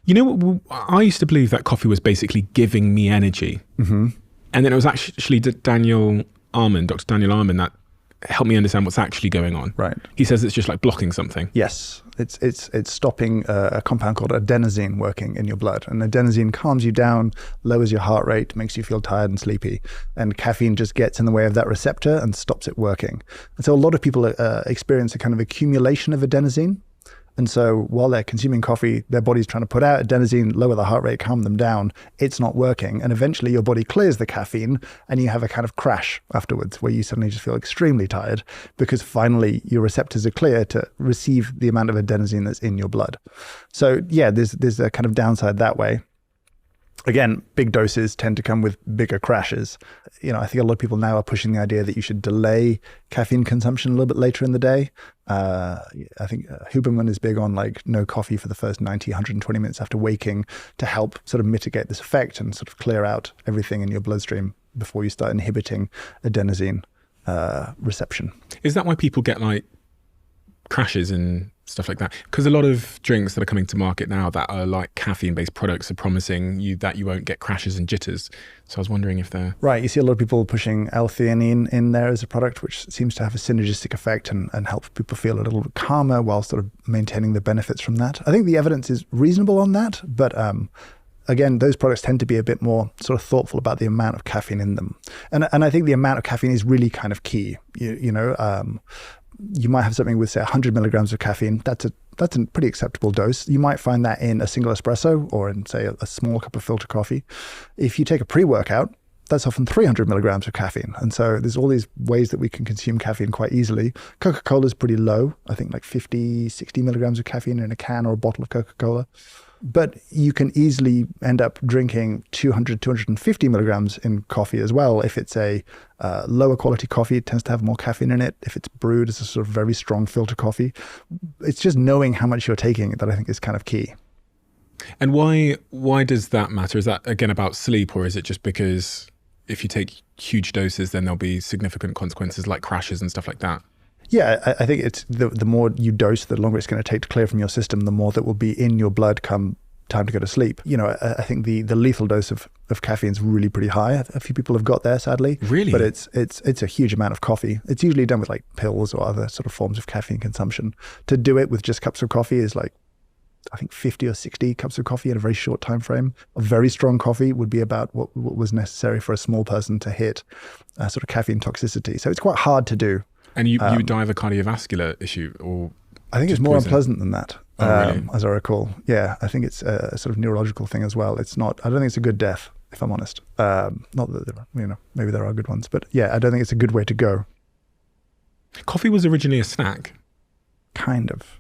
You know what? I used to believe that coffee was basically giving me energy. Mm-hmm. And then it was actually Dr. Daniel Arman, that helped me understand what's actually going on. Right. He says it's just like blocking something. Yes. It's stopping a compound called adenosine working in your blood. And adenosine calms you down, lowers your heart rate, makes you feel tired and sleepy. And caffeine just gets in the way of that receptor and stops it working. And so a lot of people experience a kind of accumulation of adenosine. And so while they're consuming coffee, their body's trying to put out adenosine, lower the heart rate, calm them down. It's not working. And eventually your body clears the caffeine and you have a kind of crash afterwards where you suddenly just feel extremely tired because finally your receptors are clear to receive the amount of adenosine that's in your blood. So yeah, there's a kind of downside that way. Again, big doses tend to come with bigger crashes. I think a lot of people now are pushing the idea that you should delay caffeine consumption a little bit later in the day. I think Huberman is big on like no coffee for the first 90, 120 minutes after waking to help sort of mitigate this effect and sort of clear out everything in your bloodstream before you start inhibiting adenosine reception. Is that why people get like crashes and stuff like that? Because a lot of drinks that are coming to market now that are like caffeine-based products are promising you that you won't get crashes and jitters. So I was wondering if they're... Right, you see a lot of people pushing L-theanine in there as a product, which seems to have a synergistic effect and help people feel a little bit calmer while sort of maintaining the benefits from that. I think the evidence is reasonable on that, but again, those products tend to be a bit more sort of thoughtful about the amount of caffeine in them. And I think the amount of caffeine is really kind of key. You might have something with, say, 100 milligrams of caffeine. That's a pretty acceptable dose. You might find that in a single espresso or in, say, a small cup of filter coffee. If you take a pre-workout, that's often 300 milligrams of caffeine. And so there's all these ways that we can consume caffeine quite easily. Coca-Cola is pretty low. I think like 50, 60 milligrams of caffeine in a can or a bottle of Coca-Cola. But you can easily end up drinking 200, 250 milligrams in coffee as well. If it's a lower quality coffee, it tends to have more caffeine in it. If it's brewed as a sort of very strong filter coffee, it's just knowing how much you're taking that I think is kind of key. And why does that matter? Is that, again, about sleep, or is it just because if you take huge doses, then there'll be significant consequences like crashes and stuff like that? Yeah, I think it's the more you dose, the longer it's going to take to clear from your system, the more that will be in your blood come time to go to sleep. I think the lethal dose of caffeine is really pretty high. A few people have got there, sadly. Really? But it's a huge amount of coffee. It's usually done with like pills or other sort of forms of caffeine consumption. To do it with just cups of coffee is like, I think 50 or 60 cups of coffee in a very short time frame. A very strong coffee would be about what was necessary for a small person to hit sort of caffeine toxicity. So it's quite hard to do. And you die of a cardiovascular issue, or I think it's more unpleasant than that, really? as I recall. Yeah, I think it's a sort of neurological thing as well. It's not. I don't think it's a good death, if I'm honest. Not that maybe there are good ones, but yeah, I don't think it's a good way to go. Coffee was originally a snack. Kind of.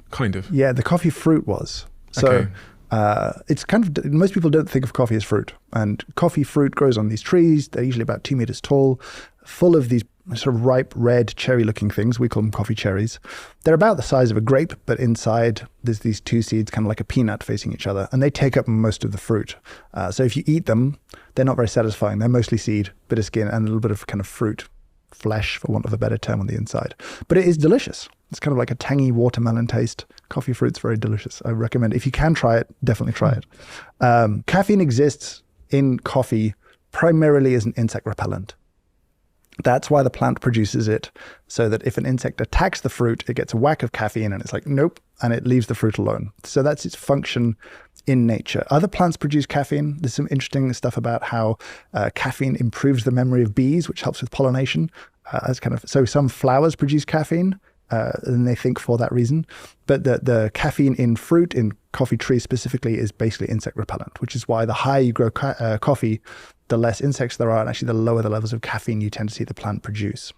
Yeah, the coffee fruit was. So Okay. it's kind of, most people don't think of coffee as fruit, and coffee fruit grows on these trees. They're usually about 2 meters tall, full of these sort of ripe red cherry looking things. We call them coffee cherries. They're about the size of a grape, but inside there's these two seeds, kind of like a peanut facing each other, and they take up most of the fruit. So if you eat them, they're not very satisfying. They're mostly seed, bit of skin, and a little bit of kind of fruit flesh, for want of a better term, on the inside. But it is delicious. It's kind of like a tangy watermelon taste. Coffee fruit's very delicious. I recommend, if you can try it, definitely try it. Caffeine exists in coffee primarily as an insect repellent. That's why the plant produces it, so that if an insect attacks the fruit, it gets a whack of caffeine and it's like, nope, and it leaves the fruit alone. So that's its function in nature. Other plants produce caffeine. There's some interesting stuff about how caffeine improves the memory of bees, which helps with pollination. So some flowers produce caffeine, and they think for that reason. But the caffeine in fruit, in coffee trees specifically, is basically insect repellent, which is why the higher you grow coffee, the less insects there are, and actually the lower the levels of caffeine you tend to see the plant produce.